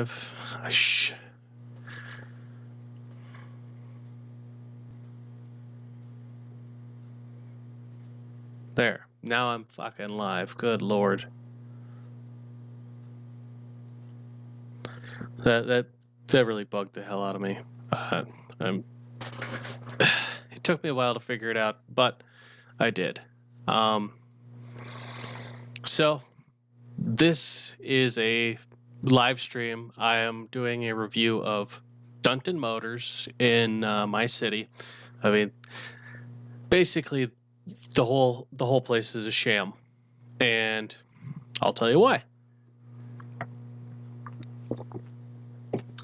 drive. There. Now I'm fucking live. Good lord. That really bugged the hell out of me. It took me a while to figure it out, but I did. So this is a live stream. I am doing a review of Dunton Motors in my city. I mean, basically, the whole place is a sham, and I'll tell you why.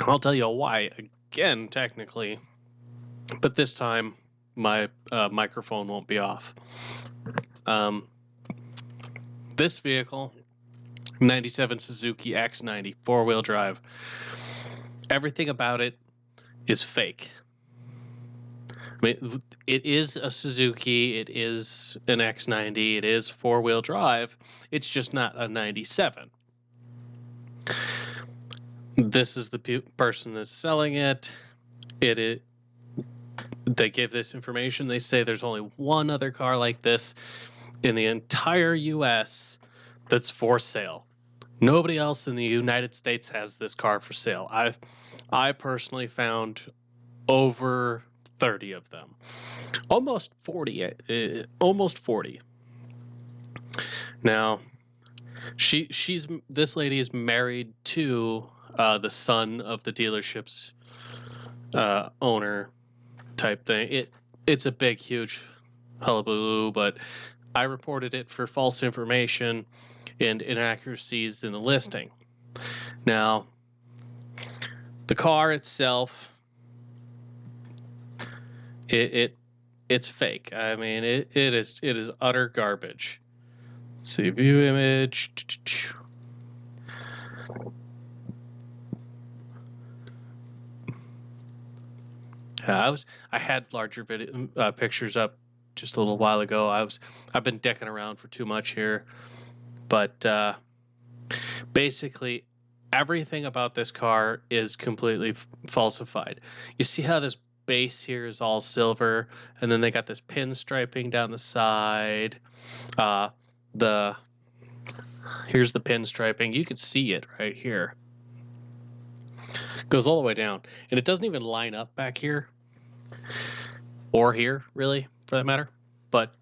I'll tell you why again, technically, but this time my microphone won't be off. This vehicle, 97 Suzuki X90 4-wheel drive. Everything about it is fake. I mean, it is a Suzuki, it is an X90, it is 4-wheel drive. It's just not a 97. This is the person that's selling it. They give this information. They say there's only one other car like this in the entire U.S. that's for sale. Nobody else in the United States has this car for sale. I personally found over 30 of them. Almost 40. Now, this lady is married to the son of the dealership's owner type thing. It's a big, huge hullabaloo, but I reported it for false information and inaccuracies in the listing. Now, the car itself, it's fake. I mean, it is utter garbage. Let's see, view image. I had larger pictures up just a little while ago. I've been dicking around for too much here, but basically everything about this car is completely falsified. You see how this base here is all silver, and then they got this pinstriping down the side. Here's the pinstriping. You can see it right here. It goes all the way down, and it doesn't even line up back here or here, really, for that matter. But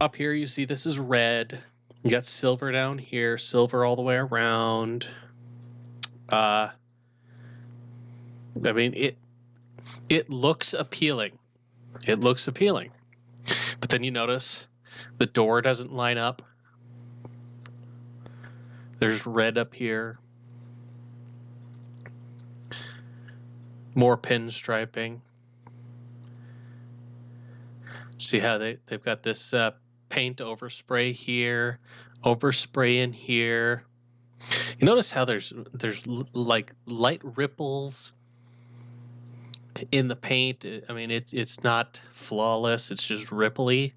up here, you see this is red. You got silver down here, silver all the way around. I mean, it looks appealing. It looks appealing. But then you notice the door doesn't line up. There's red up here. More pinstriping. See how they've got this paint overspray here, overspray in here. You notice how there's like light ripples in the paint. I mean, it's not flawless. It's just ripply.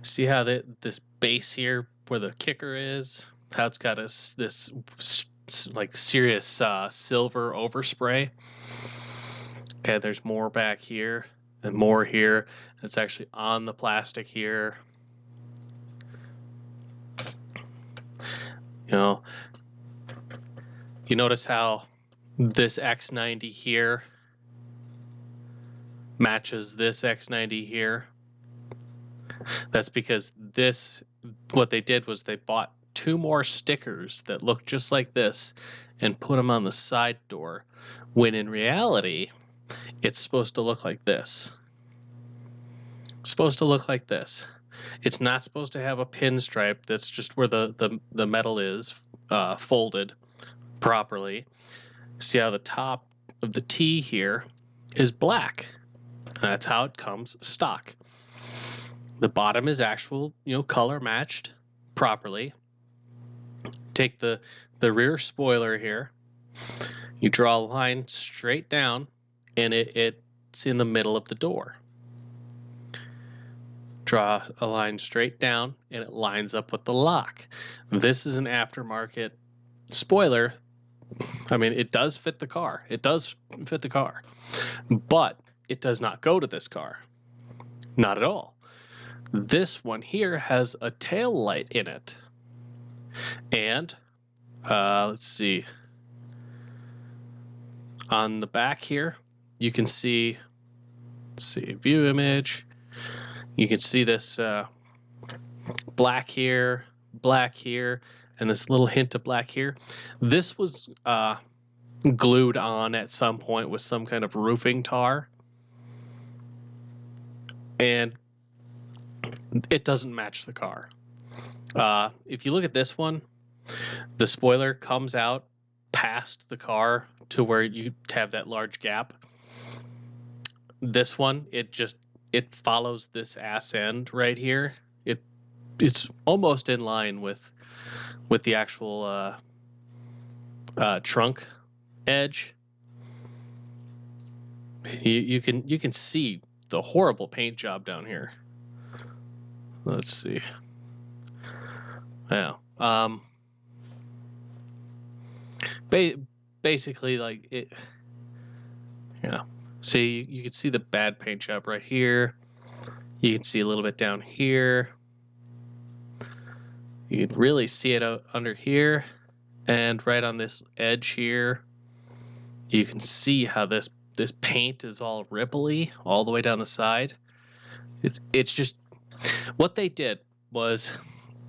See how this base here where the kicker is, how it's got this like serious silver overspray. Okay, there's more back here and more here. It's actually on the plastic here. You notice how this X90 here matches this X90 here. That's because what they did was they bought 2 more stickers that look just like this and put them on the side door, when in reality, it's supposed to look like this. It's supposed to look like this. It's not supposed to have a pinstripe that's just where the metal is folded properly. See how the top of the T here is black. That's how it comes stock. The bottom is actual, color matched properly. Take the rear spoiler here. You draw a line straight down, and it's in the middle of the door. Draw a line straight down, and it lines up with the lock. This is an aftermarket spoiler, I mean, it does fit the car. It does fit the car. But it does not go to this car. Not at all. This one here has a tail light in it. And let's see. On the back here, you can see, let's see, view image. You can see this black here, and this little hint of black here. This was glued on at some point with some kind of roofing tar. And it doesn't match the car. If you look at this one, the spoiler comes out past the car to where you have that large gap. This one, it follows this ass end right here. It's almost in line with the actual trunk edge. You can see the horrible paint job down here. Let's see. Yeah. Basically, like it. Yeah. See, you can see the bad paint job right here. You can see a little bit down here. You can really see it out under here, and right on this edge here. You can see how this paint is all ripply all the way down the side. It's just what they did was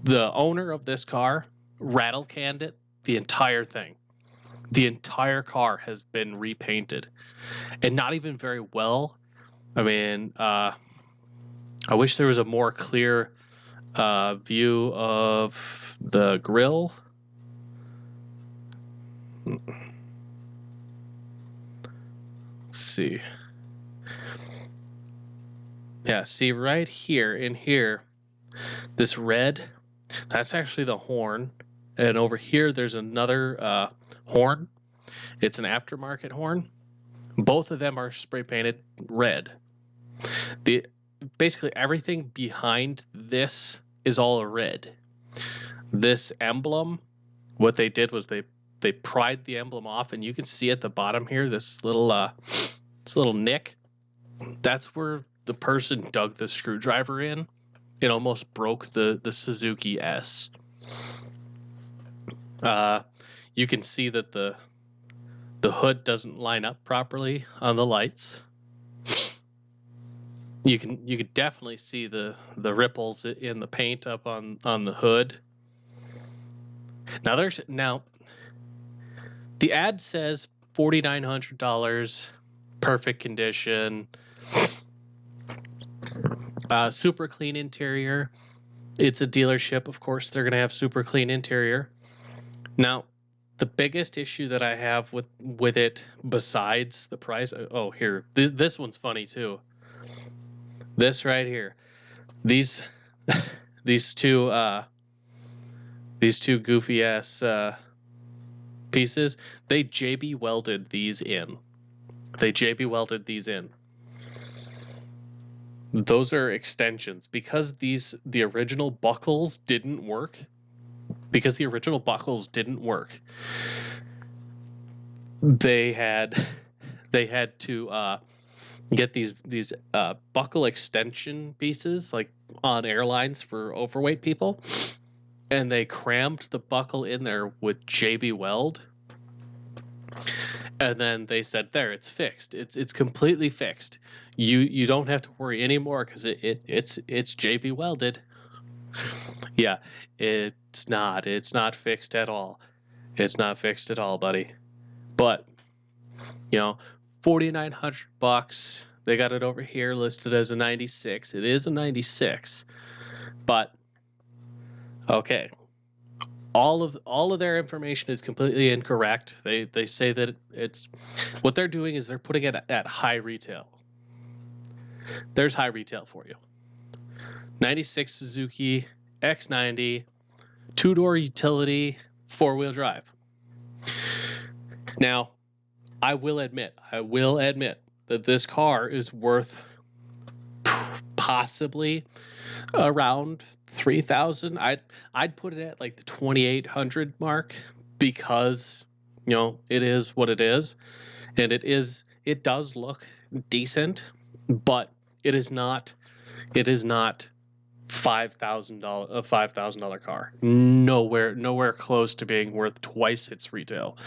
the owner of this car rattle canned it, the entire thing. The entire car has been repainted, and not even very well. I mean, I wish there was a more clear view of the grill. Let's see. Yeah, see right here in here, this red, that's actually the horn. And over here, there's another horn. It's an aftermarket horn. Both of them are spray painted red. Basically everything behind this is all red. This emblem, what they did was they pried the emblem off, and you can see at the bottom here this little nick. That's where the person dug the screwdriver in. It almost broke the Suzuki S. You can see that the hood doesn't line up properly on the lights. You can definitely see the ripples in the paint up on the hood. Now the ad says $4,900, perfect condition, super clean interior. It's a dealership, of course. They're gonna have super clean interior. Now, the biggest issue that I have with it, besides the price, oh here, this one's funny too. This right here, these two goofy ass pieces, they JB welded these in. Those are extensions because the original buckles didn't work. They had to get these buckle extension pieces like on airlines for overweight people, and they crammed the buckle in there with JB Weld, and then they said, there, it's fixed, it's completely fixed, you don't have to worry anymore because it's JB welded. Yeah, it's not fixed at all. It's not fixed at all, buddy. But $4,900. They got it over here listed as a 96. It is a 96. But okay. All of their information is completely incorrect. They say that it's what they're doing is they're putting it at high retail. There's high retail for you. 96 Suzuki X90, 2-door utility, 4-wheel drive. Now, I will admit that this car is worth possibly around $3,000. I'd put it at like the $2,800 mark, because it is what it is, and it does look decent, but it is not $5,000 car. Nowhere close to being worth twice its retail.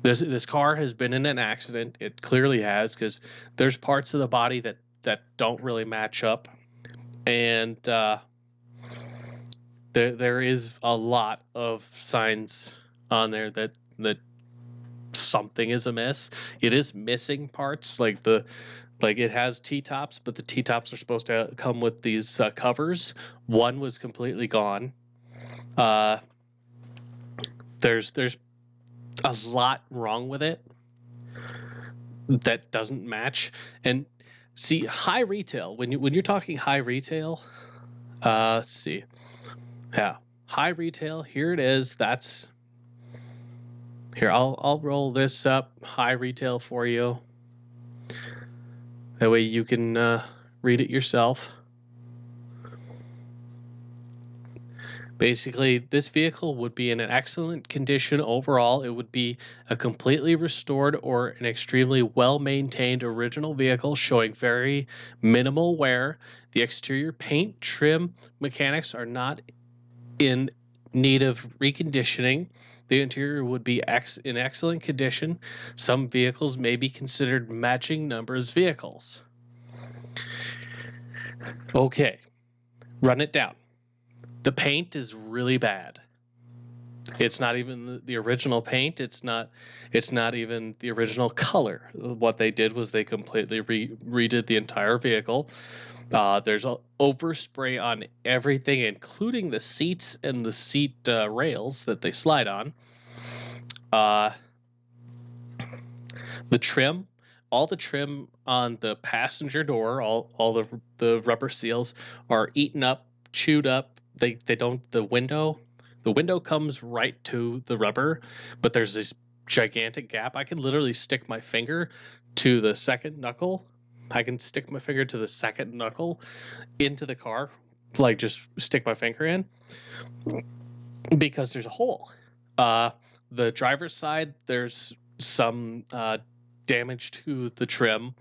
This car has been in an accident. It clearly has, because there's parts of the body that don't really match up, and there is a lot of signs on there that something is amiss. It is missing parts, like it has T-tops, but the T-tops are supposed to come with these covers. One was completely gone. There's a lot wrong with it that doesn't match. And see, high retail, when you're talking high retail, let's see. Yeah, high retail, here it is. Here, I'll roll this up, high retail, for you. That way you can read it yourself. Basically, this vehicle would be in an excellent condition overall. It would be a completely restored or an extremely well-maintained original vehicle showing very minimal wear. The exterior paint, trim, mechanics are not in need of reconditioning. The interior would be in excellent condition. Some vehicles may be considered matching numbers vehicles. Okay, run it down. The paint is really bad. It's not even the original paint. It's not even the original color. What they did was they completely redid the entire vehicle. There's overspray on everything, including the seats and the seat rails that they slide on. The trim, all the trim on the passenger door, all the rubber seals are eaten up, chewed up. They don't. The window comes right to the rubber, but there's this gigantic gap. I can literally stick my finger to the second knuckle. I can stick my finger to the second knuckle into the car, like just stick my finger in, because there's a hole. The driver's side, there's some damage to the trim.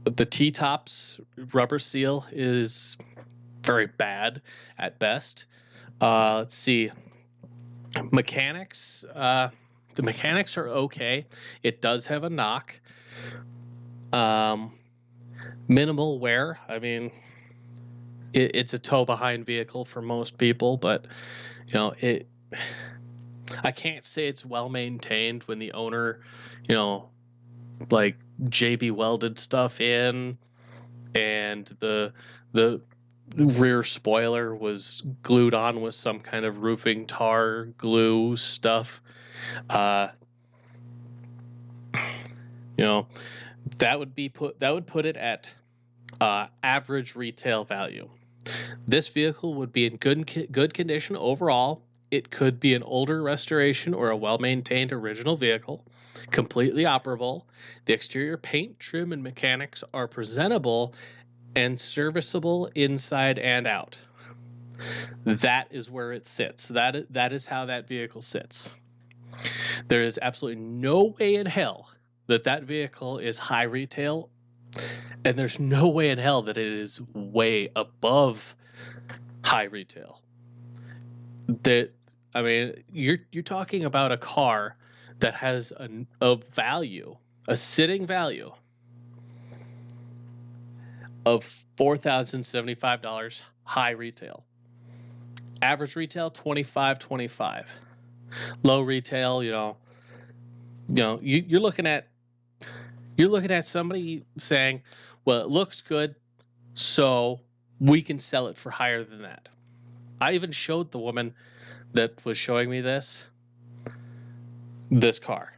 The T-tops rubber seal is very bad at best. Let's see. Mechanics. The mechanics are okay. It does have a knock. Minimal wear. I mean, it's a tow behind vehicle for most people, but I can't say it's well maintained when the owner, like JB welded stuff in, and the rear spoiler was glued on with some kind of roofing tar glue stuff. That would put it at average retail value. This vehicle would be in good condition overall. It could be an older restoration or a well-maintained original vehicle, completely operable. The exterior paint, trim, and mechanics are presentable and serviceable inside and out. That is where it sits. That is how that vehicle sits. There is absolutely no way in hell that vehicle is high retail, and there's no way in hell that it is way above high retail. You're talking about a car that has a value, a sitting value of $4,075 high retail. Average retail $2,525. Low retail, you're looking at somebody saying, well, it looks good, so we can sell it for higher than that. I even showed the woman that was showing me this car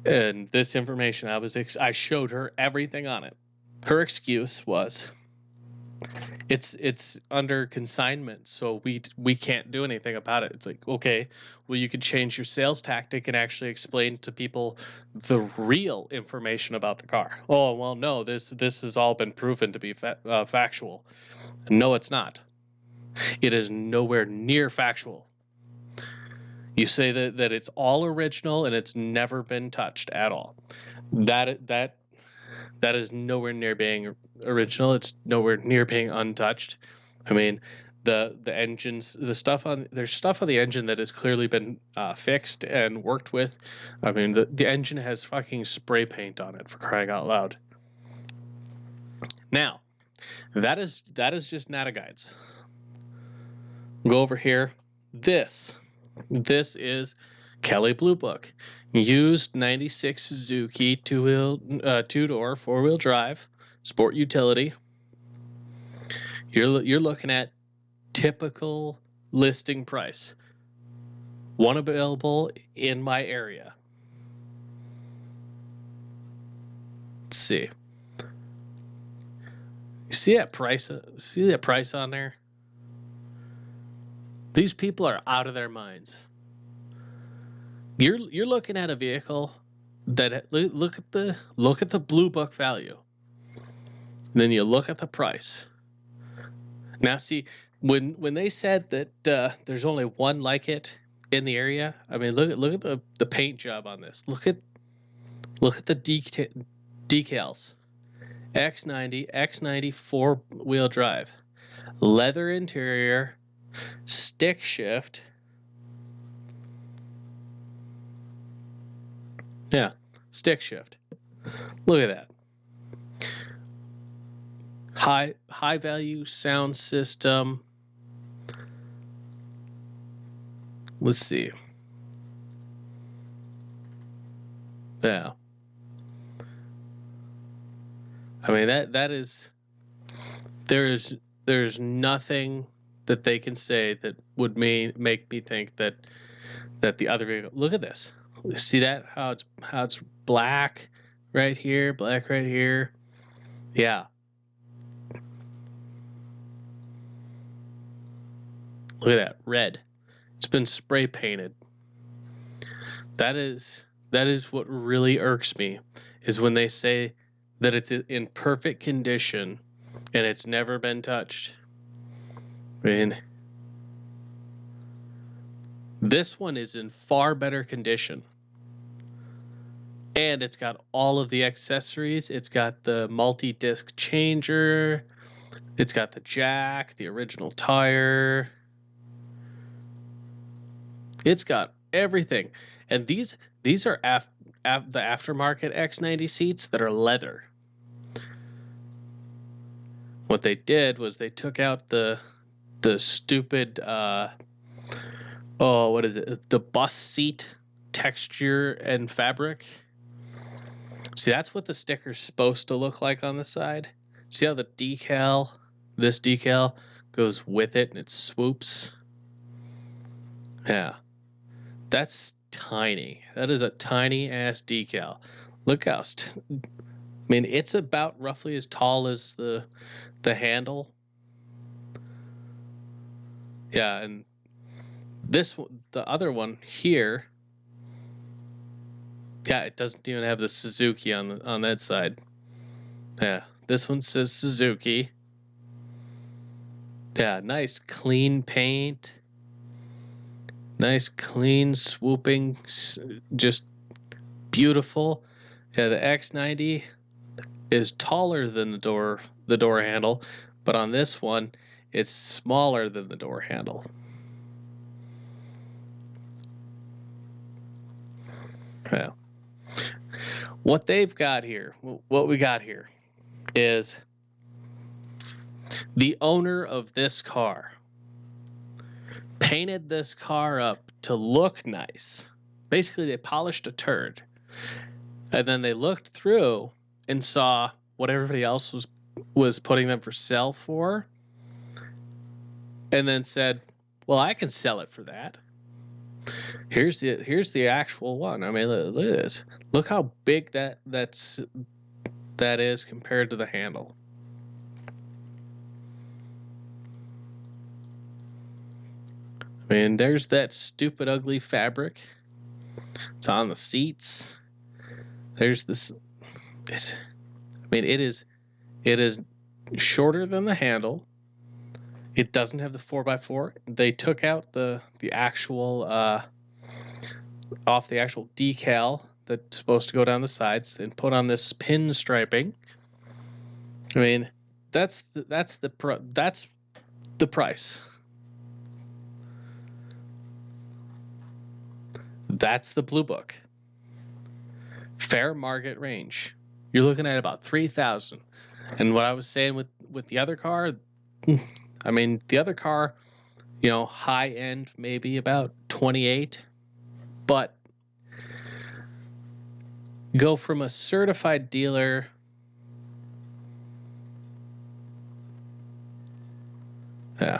and this information. I showed her everything on it. Her excuse was, it's under consignment, so we can't do anything about it. It's like, okay, well, you could change your sales tactic and actually explain to people the real information about the car. Oh, well, no, this has all been proven to be factual. No, it's not. It is nowhere near factual. You say that it's all original and it's never been touched at all. That is nowhere near being original. It's nowhere near being untouched. I mean, the engines, there's stuff on the engine that has clearly been fixed and worked with. I mean, the engine has fucking spray paint on it, for crying out loud. Now, that is just NATA guides. Go over here. This is Kelly Blue Book. Used 96 Suzuki two-door, four-wheel drive, sport utility. You're looking at typical listing price. One available in my area. Let's see. You see that price? See that price on there? These people are out of their minds. You're looking at a vehicle that look at the Blue Book value. And then you look at the price. Now, see, when they said that there's only one like it in the area, I mean, look at the paint job on this. Look at the decals. X90 four-wheel drive, leather interior, stick shift. Yeah, stick shift. Look at that. High value sound system. Let's see. Yeah. I mean that is there's nothing that they can say that would make me think that the other vehicle. Look at this. See that how it's black right here, black right here. Yeah. Look at that, red. It's been spray painted. That is what really irks me, is when they say that it's in perfect condition and it's never been touched. I mean, this one is in far better condition. And it's got all of the accessories. It's got the multi-disc changer. It's got the jack, the original tire. It's got everything. And these are the aftermarket X90 seats that are leather. What they did was they took out the stupid what is it? The bus seat texture and fabric. See, that's what the sticker's supposed to look like on the side. See how this decal goes with it and it swoops? Yeah. That's tiny. That is a tiny ass decal. Look how I mean, it's about roughly as tall as the handle. Yeah, and the other one here, yeah, it doesn't even have the Suzuki on that side. Yeah, this one says Suzuki. Yeah, nice clean paint. Nice clean swooping, just beautiful. Yeah, the X90 is taller than the door handle, but on this one, it's smaller than the door handle. Yeah. What they've got here, what we got here, is the owner of this car painted this car up to look nice. Basically, they polished a turd, and then they looked through and saw what everybody else was putting them for sale for, and then said, "Well, I can sell it for that." Here's the actual one. I mean, look at this. Look how big that is compared to the handle. I mean, there's that stupid ugly fabric. It's on the seats. There's this. I mean, it is shorter than the handle. It doesn't have the 4x4. They took out the actual off the actual decal that's supposed to go down the sides and put on this pin striping. I mean, that's the price. That's the Blue Book. Fair market range. You're looking at about 3,000. And what I was saying with the other car, I mean, the other car, you know, high end maybe about 28, but go from a certified dealer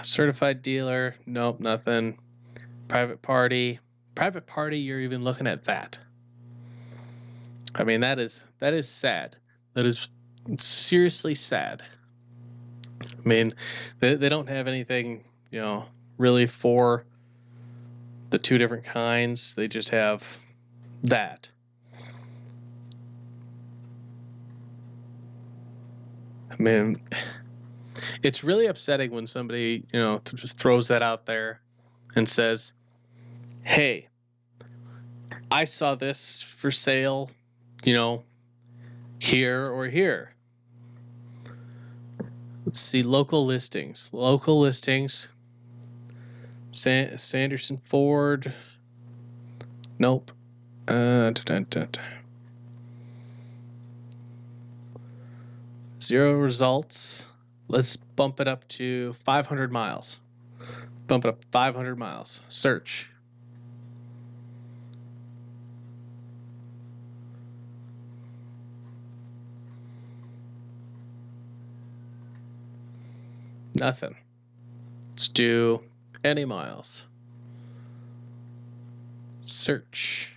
certified dealer, nope, nothing. Private party, you're even looking at that. I mean, that is sad. That is seriously sad. I mean, they don't have anything, you know, really for the two different kinds. They just have that. I mean, it's really upsetting when somebody, you know, just throws that out there and says, hey, I saw this for sale, you know, here or here. Let's see, local listings. Sanderson Ford. Nope. Zero results. Let's bump it up to 500 miles. Bump it up 500 miles. Search. Nothing. Let's do any miles. Search.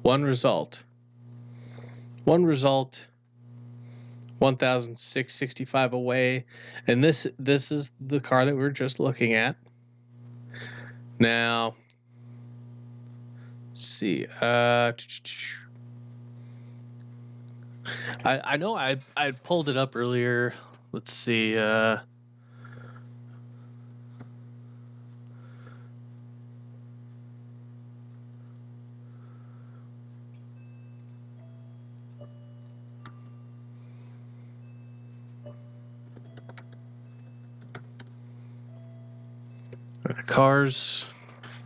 One result. 1,665 away. And this is the car that we were just looking at. Now, let's see. I know I pulled it up earlier. Let's see. Cars.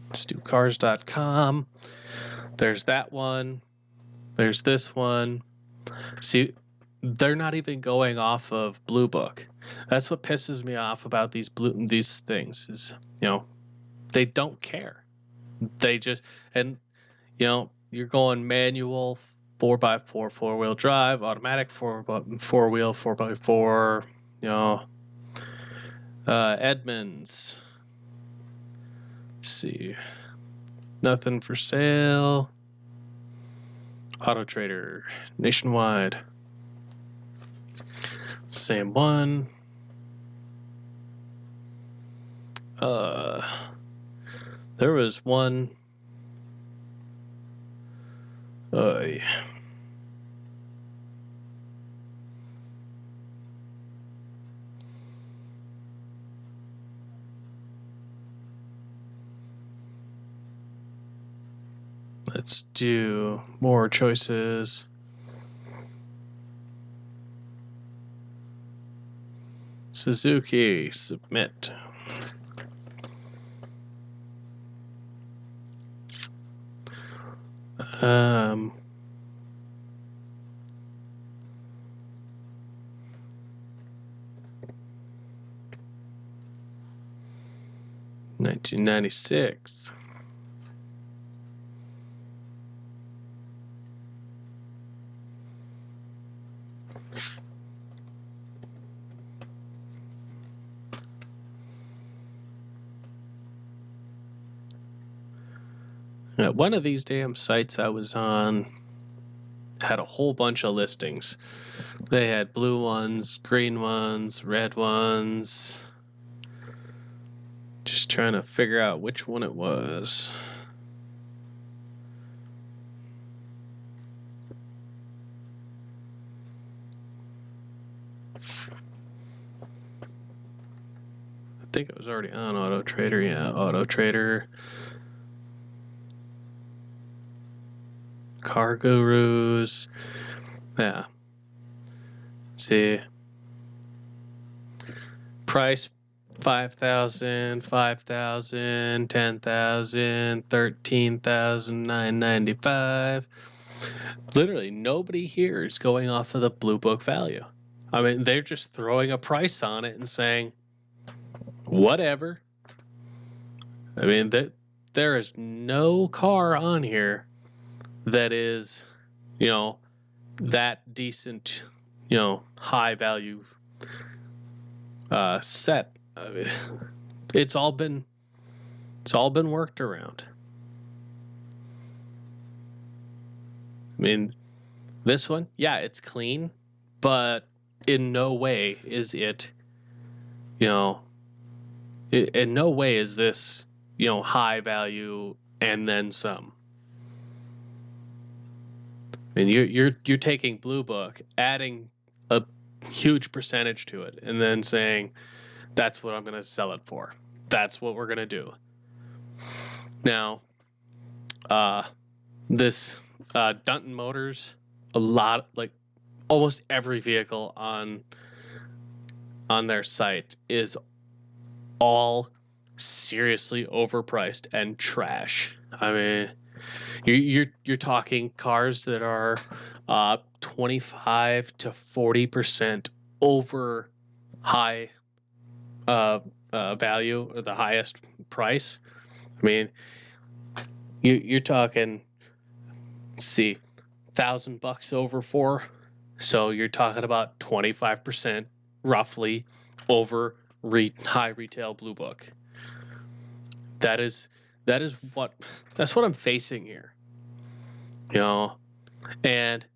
Let's do cars.com. There's that one. There's this one. See, they're not even going off of Blue Book. That's what pisses me off about these things is, you know, they don't care. They just, and you know, you're going manual 4x4 4-wheel drive, automatic 4-wheel 4x4, you know, Edmunds. Let's see, nothing for sale. Auto Trader, Nationwide, same one. There was one. Let's do more choices. Suzuki, submit. Um, $1996. One of these damn sites I was on had a whole bunch of listings. They had blue ones, green ones, red ones. Just trying to figure out which one it was. I think it was already on Auto Trader. Yeah, Auto Trader. Car Gurus. Yeah. Let's see. Price 5,000, 5,000, 10,000, 13,995. Literally nobody here is going off of the Blue Book value. I mean, they're just throwing a price on it and saying whatever. I mean, there is no car on here that is, that decent, high value set. I mean, it's all been worked around. I mean, this one, yeah, it's clean, but in no way is it, in no way is this, high value and then some. I mean, you're taking Blue Book, adding a huge percentage to it, and then saying that's what I'm going to sell it for. That's what we're going to do. Now, this Dunton Motors, almost every vehicle on their site is all seriously overpriced and trash. I mean, you're talking cars that are 25 to 40% over high value, or the highest price. I mean, you're talking, let's see, $1,000 over $4, so you're talking about 25% roughly over high retail Blue Book. That's what I'm facing here, and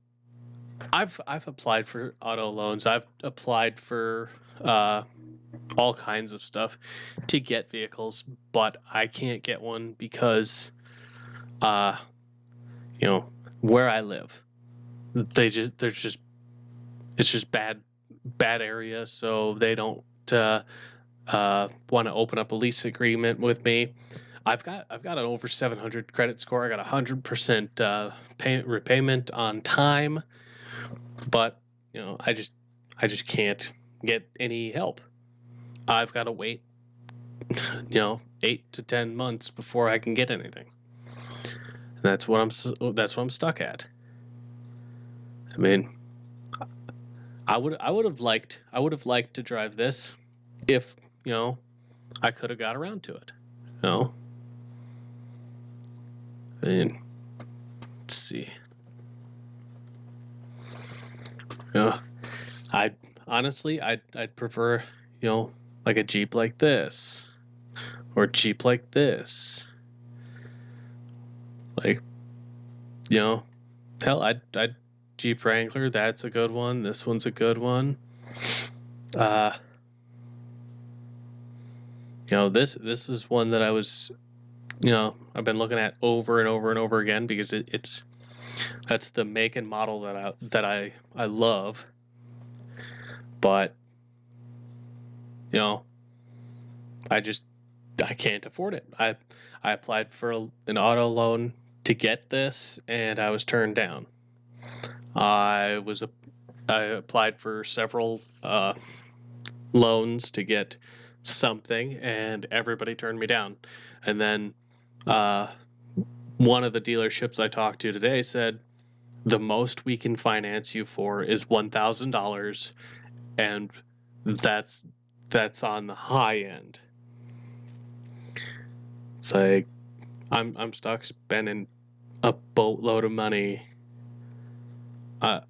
I've applied for auto loans. I've applied for all kinds of stuff to get vehicles, but I can't get one because where I live, it's just bad area, so they don't want to open up a lease agreement with me. I've got an over 700 credit score. I got 100% repayment on time, but I just can't get any help. I've got to wait 8 to 10 months before I can get anything. And that's what I'm stuck at. I mean, I would have liked to drive this if I could have got around to it. I mean, let's see. I'd prefer like a Jeep like this, or a Jeep like this. Like, hell, I'd Jeep Wrangler. That's a good one. This one's a good one. This is one that I was, I've been looking at over and over and over again because that's the make and model that I love. But I can't afford it. I applied for an auto loan to get this, and I was turned down. I applied for several loans to get something, and everybody turned me down. And then one of the dealerships I talked to today said the most we can finance you for is $1,000, and that's on the high end. It's like I'm stuck spending a boatload of money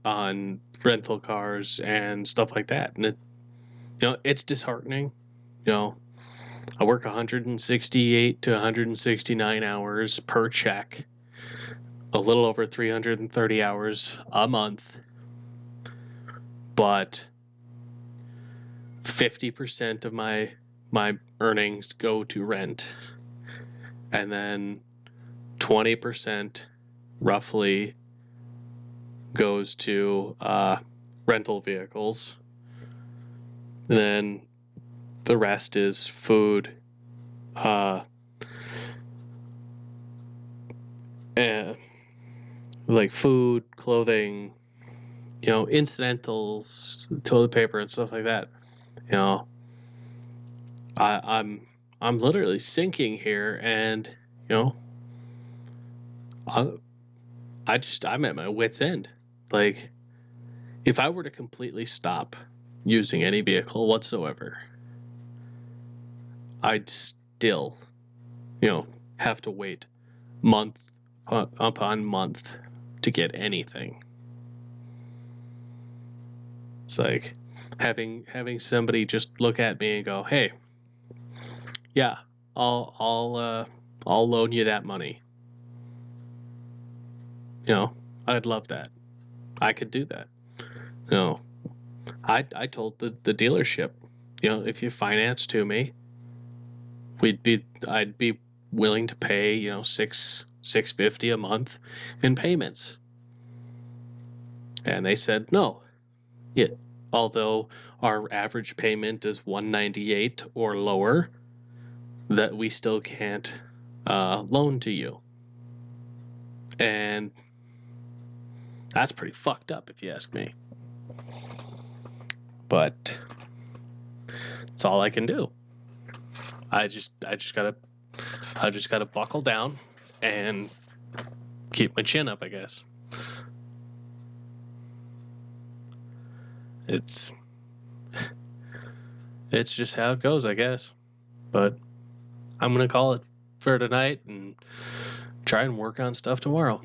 on rental cars and stuff like that, and it's disheartening. I work 168 to 169 hours per check, a little over 330 hours a month, but 50% of my earnings go to rent, and then 20% roughly goes to rental vehicles, and then the rest is food, and like food, clothing, incidentals, toilet paper, and stuff like that. You know, I'm literally sinking here, and you know, I, I'm at my wit's end. Like, if I were to completely stop using any vehicle whatsoever, I'd still, have to wait month upon month to get anything. It's like having somebody just look at me and go, "Hey, yeah, I'll loan you that money." I'd love that. I could do that. You know, I told the dealership, if you finance to me, I'd be willing to pay, $650 a month in payments. And they said no. Yeah. Although our average payment is $198 or lower, that we still can't loan to you. And that's pretty fucked up if you ask me. But that's all I can do. I just gotta buckle down and keep my chin up, I guess. It's just how it goes, I guess. But I'm gonna call it for tonight and try and work on stuff tomorrow.